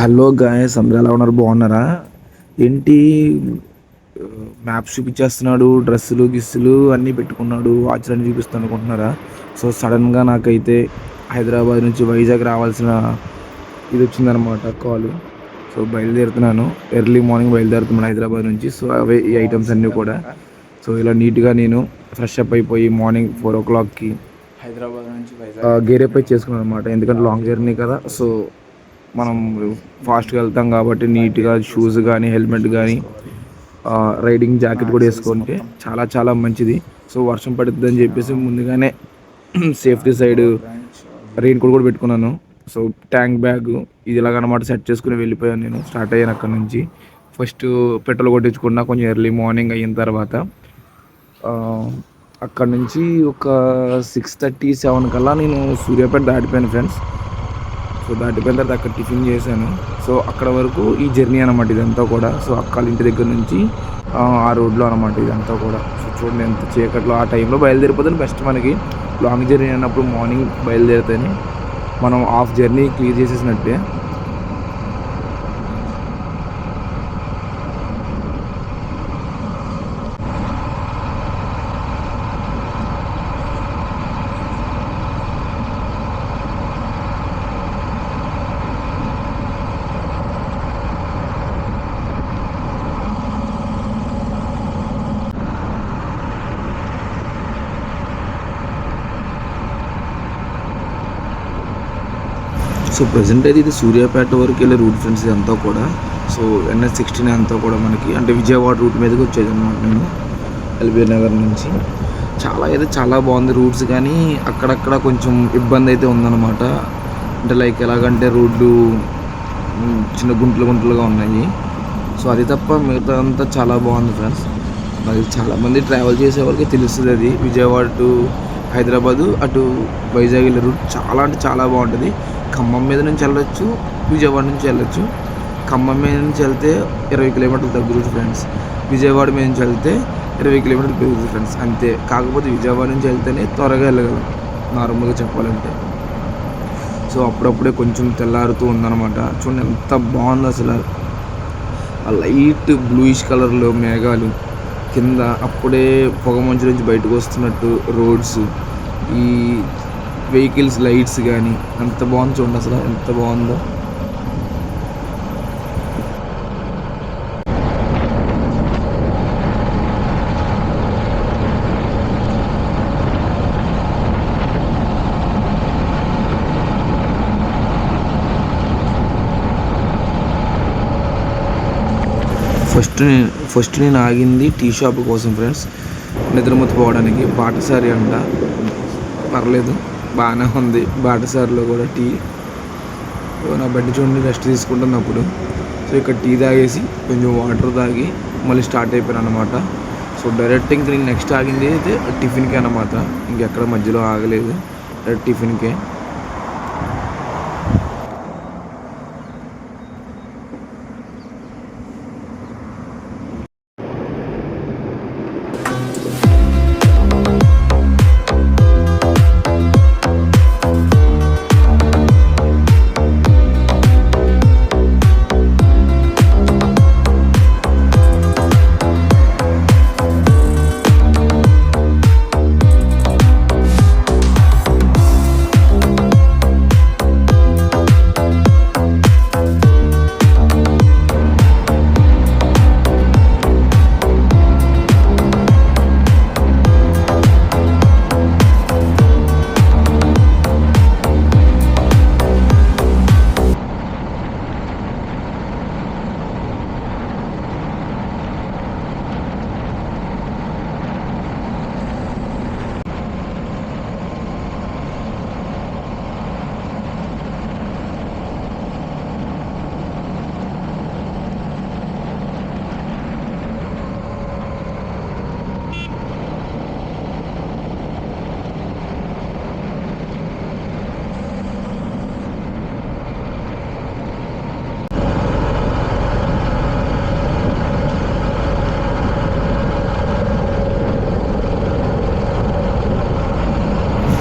Hello guys, అందరూ ఎలా ఉన్నారు? బాగున్నారా? ఏంటి మ్యాప్స్ చూపించేస్తున్నాడు, డ్రెస్సులు గిస్సులు అన్నీ పెట్టుకున్నాడు, వాచ్లన్నీ చూపిస్తాను అనుకుంటున్నారా? సో సడన్గా నాకైతే హైదరాబాద్ నుంచి వైజాగ్ రావాల్సిన ఇది వచ్చిందనమాట, కాల్. సో బయలుదేరుతున్నాను, ఎర్లీ మార్నింగ్ బయలుదేరుతున్నాను హైదరాబాద్ నుంచి. సో అవే ఈ ఐటమ్స్ అన్నీ కూడా. సో ఇలా నీట్గా నేను ఫ్రెష్ అప్ అయిపోయి మార్నింగ్ 4 o'clockకి హైదరాబాద్ నుంచి వైజాగ్ గేరేపై చేసుకున్నాను అనమాట. ఎందుకంటే లాంగ్ జర్నీ కదా. సో మనం ఫాస్ట్గా వెళ్తాం కాబట్టి నీట్గా షూస్ కానీ హెల్మెట్ కానీ రైడింగ్ జాకెట్ కూడా వేసుకుంటే చాలా చాలా మంచిది. సో వర్షం పడుతుంది అని చెప్పేసి ముందుగానే సేఫ్టీ సైడ్ రెయిన్ కోట్ కూడా పెట్టుకున్నాను. సో ట్యాంక్ బ్యాగ్ ఇది ఇలాగనమాట సెట్ చేసుకుని వెళ్ళిపోయాను. నేను స్టార్ట్ అయ్యాను అక్కడ నుంచి. ఫస్ట్ పెట్రోల్ కొట్టించుకున్నా కొంచెం ఎర్లీ మార్నింగ్ అయిన తర్వాత. అక్కడ నుంచి ఒక 6:30, 7 కల్లా నేను సూర్యాపేట దాటిపోయాను ఫ్రెండ్స్. సో దాటిపోయిన తర్వాత అక్కడ టిఫిన్ చేశాను. సో అక్కడ వరకు ఈ జర్నీ అనమాట ఇదంతా కూడా. సో అక్క ఇంటి దగ్గర నుంచి ఆ రోడ్లో అనమాట ఇదంతా కూడా. సో చూడండి ఎంత చీకట్లో ఆ టైంలో బయలుదేరిపోతుంది బెస్ట్. మనకి లాంగ్ జర్నీ అన్నప్పుడు మార్నింగ్ బయలుదేరితేనే మనం హాఫ్ జర్నీ క్లియర్ చేసేసినట్టే. సో ప్రజెంట్ అయితే ఇది సూర్యాపేట వరకు వెళ్ళే రూట్ ఫ్రెండ్స్ ఇదంతా కూడా. సో NH-16 అంతా కూడా మనకి అంటే విజయవాడ రూట్ మీదకి వచ్చేది అనమాట. నేను ఎల్బీ నగర్ నుంచి చాలా బాగుంది రూట్స్, కానీ అక్కడక్కడ కొంచెం ఇబ్బంది అయితే ఉందన్నమాట. అంటే లైక్ ఎలాగంటే రోడ్లు చిన్న గుంటలుగా ఉన్నాయి. సో అది తప్ప మిగతా అంతా చాలా బాగుంది ఫ్రెండ్స్. మరి చాలామంది ట్రావెల్ చేసే వాళ్ళకి తెలుస్తుంది అది. విజయవాడ టు హైదరాబాదు అటు వైజాగ్ వెళ్ళే రూట్ చాలా అంటే చాలా బాగుంటుంది. ఖమ్మం మీద నుంచి వెళ్ళొచ్చు, విజయవాడ నుంచి వెళ్ళొచ్చు. ఖమ్మం మీద నుంచి వెళ్తే 20 కిలోమీటర్లు తగ్గుతుంది ఫ్రెండ్స్. విజయవాడ మీద నుంచి వెళ్తే 20 కిలోమీటర్లు పెరుగుతుంది ఫ్రెండ్స్, అంతే. కాకపోతే విజయవాడ నుంచి వెళ్తేనే త్వరగా వెళ్ళగలం నార్మల్గా చెప్పాలంటే. సో అప్పుడప్పుడే కొంచెం తెల్లారుతూ ఉందన్నమాట. చూడండి ఎంత బాగుంది అసలు. ఆ లైట్ బ్లూయిష్ కలర్లో మేఘాలు, కింద అప్పుడే పొగ మంచు నుంచి బయటకు వస్తున్నట్టు రోడ్స్, ఈ వెహికల్స్ లైట్స్ కానీ ఎంత బాగుంది చూడండి అసలు, ఎంత బాగుందో. ఫస్ట్ నేను ఆగింది టీ షాప్ కోసం ఫ్రెండ్స్, నిద్రమతిపోవడానికి. బాటసారి అంట, పర్లేదు బాగానే ఉంది బాటసారిలో కూడా టీ. నా బండి చూడండి రెస్ట్ తీసుకుంటున్నప్పుడు. సో ఇక్కడ టీ తాగేసి కొంచెం వాటర్ తాగి మళ్ళీ స్టార్ట్ అయిపోయాను అనమాట. సో డైరెక్ట్ ఇంక నేను నెక్స్ట్ ఆగింది అయితే టిఫిన్కే అనమాట. ఇంకెక్కడ మధ్యలో ఆగలేదు, డైరెక్ట్ టిఫిన్కే.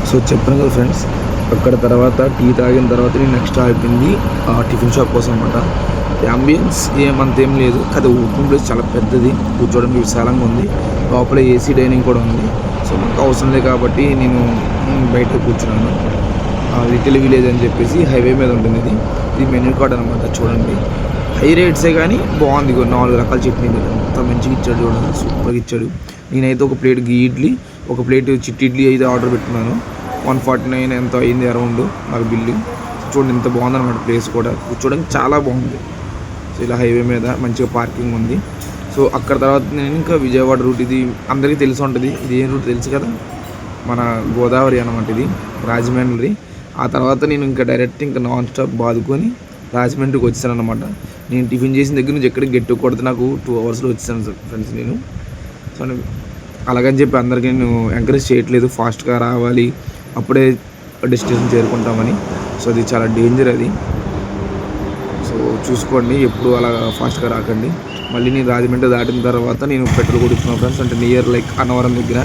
సో చెప్పాను కదా ఫ్రెండ్స్, అక్కడ తర్వాత టీ తాగిన తర్వాత నేను నెక్స్ట్ ఆగిపోయింది టిఫిన్ షాప్ కోసం అనమాట. అంబియన్స్ ఏమంతేం లేదు, కదా ఓపెన్ ప్లేస్ చాలా పెద్దది, కూర్చోవడానికి విశాలంగా ఉంది, లోపల ఏసీ డైనింగ్ కూడా ఉంది. సో మనకు అవసరం లేదు కాబట్టి నేను బయట కూర్చున్నాను. లిటిల్ విలేజ్ అని చెప్పేసి హైవే మీద ఉంటుంది. ఇది మెనూ కార్డ్ అనమాట. చూడండి, హై రేట్సే కానీ బాగుంది. 4 రకాల చట్నీ అంత మంచిగా ఇచ్చాడు, చూడండి సూపర్గా ఇచ్చాడు. నేనైతే ఒక ప్లేట్ గీ ఇడ్లీ, ఒక ప్లేట్ చిట్టి ఇడ్లీ అయితే ఆర్డర్ పెట్టుకున్నాను. 149 ఎంత అయింది అరౌండ్ నాకు బిల్లు. చూడండి ఎంత బాగుందన్నమాట. ప్లేస్ కూడా కూర్చోడానికి చాలా బాగుంది. సో ఇలా హైవే మీద మంచిగా పార్కింగ్ ఉంది. సో అక్కడ తర్వాత నేను ఇంకా విజయవాడ రూట్, ఇది అందరికీ తెలిసి ఉంటుంది. ఇది ఏం రూట్ తెలుసు కదా, మన గోదావరి అనమాట, ఇది రాజమండ్రి. ఆ తర్వాత నేను ఇంకా డైరెక్ట్ ఇంకా నాన్ స్టాప్ బాదుకొని రాజమండ్రికి వచ్చాను అనమాట. నేను టిఫిన్ చేసిన దగ్గర నుంచి ఎక్కడికి గట్టి కొడితే నాకు 2 అవర్స్లో వచ్చాను ఫ్రెండ్స్ నేను. సో అలాగని చెప్పి అందరికీ నేను ఎంకరేజ్ చేయట్లేదు ఫాస్ట్గా రావాలి, అప్పుడే డెస్టినేషన్ చేరుకుంటామని. సో అది చాలా డేంజర్ అది. సో చూసుకోండి, ఎప్పుడు అలా ఫాస్ట్గా రాకండి. మళ్ళీ నేను రాజమండ్రి దాటిన తర్వాత నేను పెట్రోల్ కొడుతున్నాను ఫ్రెండ్స్, అంటే నియర్ లైక్ అన్నవరం దగ్గర.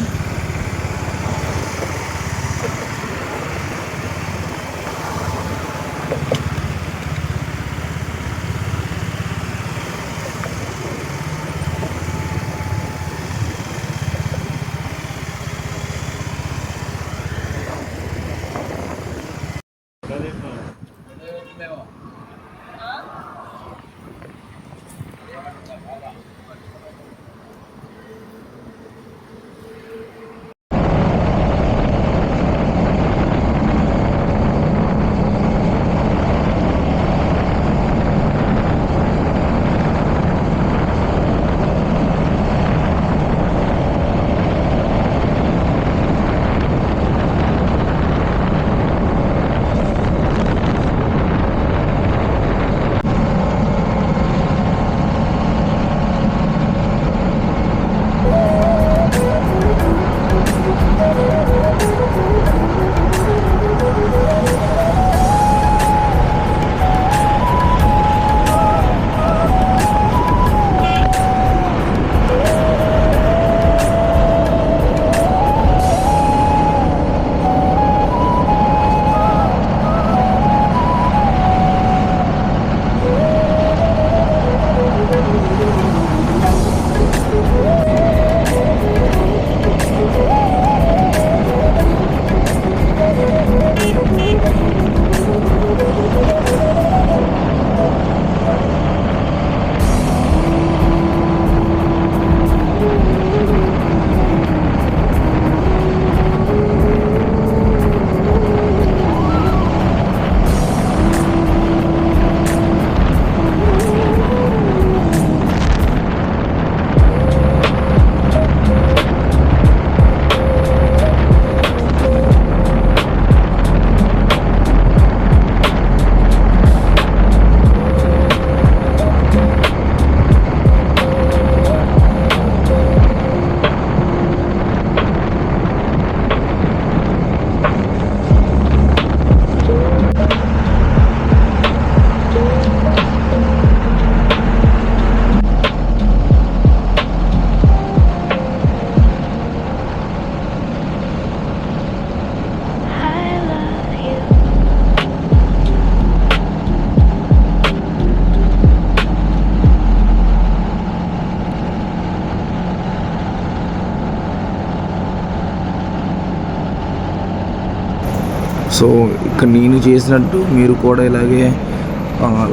సో ఇక్కడ నేను చేసినట్టు మీరు కూడా ఇలాగే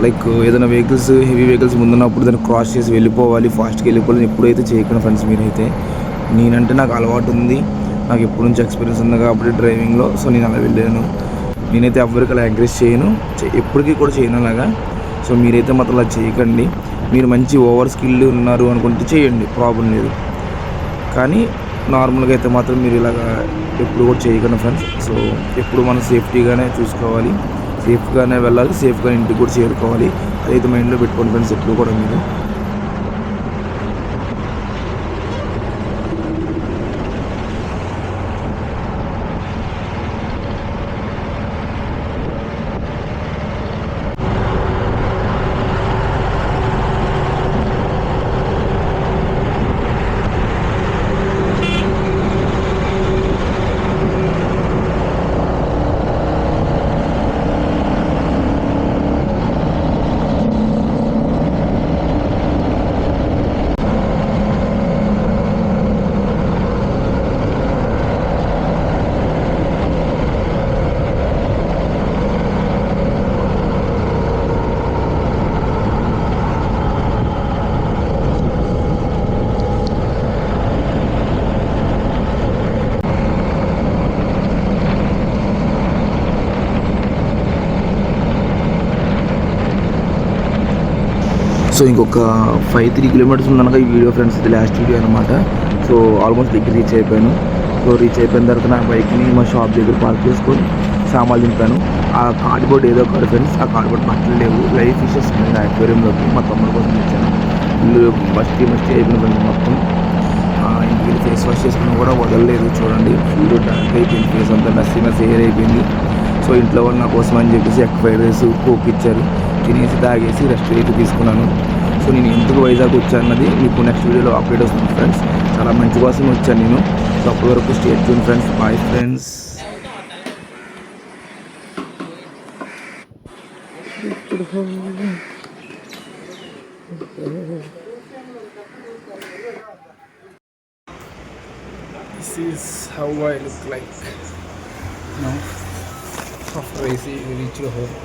లైక్ ఏదైనా వెహికల్స్, హెవీ వెహికల్స్ ముందున్నప్పుడు దాన్ని క్రాస్ చేసి వెళ్ళిపోవాలి, ఫాస్ట్గా వెళ్ళిపోవాలి. ఎప్పుడైతే చేయకుండా ఫ్రెండ్స్ మీరైతే. నేనంటే నాకు అలవాటు ఉంది, నాకు ఎప్పటి నుంచి ఎక్స్పీరియన్స్ ఉంది కాబట్టి డ్రైవింగ్లో. సో నేను అలా వెళ్ళాను. నేనైతే ఎవరికి అలా ఎంకరేజ్ చేయను, ఎప్పటికీ కూడా చేయను అలాగా. సో మీరైతే మాత్రం అలా చేయకండి. మీరు మంచి ఓవర్ స్కిల్ ఉన్నారు అనుకుంటే చేయండి, ప్రాబ్లం లేదు. కానీ నార్మల్గా అయితే మాత్రం మీరు ఇలాగా ఎప్పుడు కూడా చేయకండి ఫ్రెండ్స్. సో ఎప్పుడు మనం సేఫ్టీగానే చూసుకోవాలి, సేఫ్గానే వెళ్ళాలి, సేఫ్గా ఇంటికి కూడా చేరుకోవాలి. అదైతే మైండ్లో పెట్టుకోండి ఫ్రెండ్స్ ఎప్పుడు కూడా మీరు. సో ఇంకొక 3 కిలోమీటర్స్ ఉందనగా ఈ వీడియో ఫ్రెండ్స్, ఇది లాస్ట్ వీడియో అనమాట. సో ఆల్మోస్ట్ దగ్గర రీచ్ అయిపోయాను. సో రీచ్ అయిపోయిన తర్వాత నా బైక్ని మా షాప్ దగ్గర పార్క్ చేసుకొని సామాన్లు దింపాను. ఆ కార్డ్బోర్డ్ ఏదో కాదు ఫ్రెండ్స్, ఆ కార్డ్బోర్డ్ బట్టలు లేవు, లైవ్ ఫిషెస్ ఉన్నాయి అక్వేరియంలోకి. మా తమ్ముడు కోసం తెచ్చాను. ఇల్లు మస్టీ అయిపోయిన ఫ్రెండ్స్ మొత్తం. ఇంటికి ఫేస్ వాష్ చేసుకుని కూడా వదలలేదు. చూడండి ఫుల్ డార్క్ అయిపోయింది, ఫేస్ అంతా మెస్సీ ఎయిర్ అయిపోయింది. సో ఇంట్లో వాళ్ళు నా కోసం అని చెప్పేసి ఎగ్ ఫ్రైడ్ రైస్, కోక్ ఇచ్చారు. తినేసి తాగేసి రెస్ట్ అయితే తీసుకున్నాను. సో నేను ఎందుకు వైజాగ్ వచ్చాను అన్నది మీకు నెక్స్ట్ వీడియోలో అప్డేట్ వస్తుంది ఫ్రెండ్స్. చాలా మంచి కోసం వచ్చాను నేను. సో అప్పటి వరకు stay tune friends. Bye friends. This is how I look like now after I reached home.